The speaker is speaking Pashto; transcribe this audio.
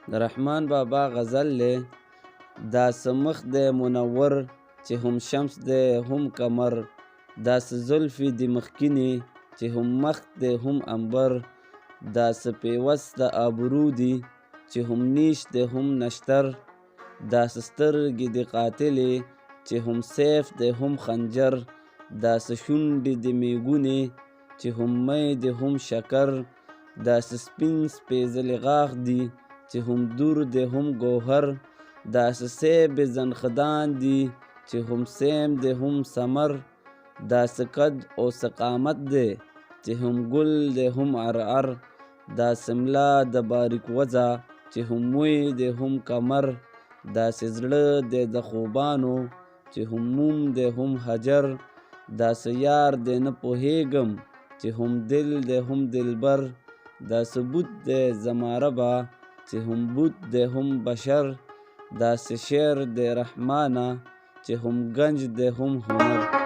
د رحمان بابا غزل دی. داسې مخ دی منور چې هم شمس دی هم قمر، داسې زلفې دي مخکینې چې هم مخ دی هم عنبر، داسې پیوست د ابرو دي چې هم نیش دی هم نشتر، داسې سترګې دي قاتلې چې هم سیف دی هم خنجر، داسې شونډې دي میګونې چې هم می دی هم شکر، داسې سپین سپېڅلي غاښ دي چې هم دور دی هم ګوهر، داسې سیب زنخدان دي چې هم سیم دی هم ثمر، داسې قد او قامت دی چې هم ګل دی هم عرعر، داسې ملا د باریک وضع چې هم موی دی هم کمر، داسې زړه دی د خوبانو چې هم موم دی هم حجر، داسې یار دی نه پوهیږم چې هم دل دی هم دلبر، داسې بت دی زما ربه چې هم بت دی هم بشر، داسې شعر دی رحمانه چې هم گنج دی هم هنر.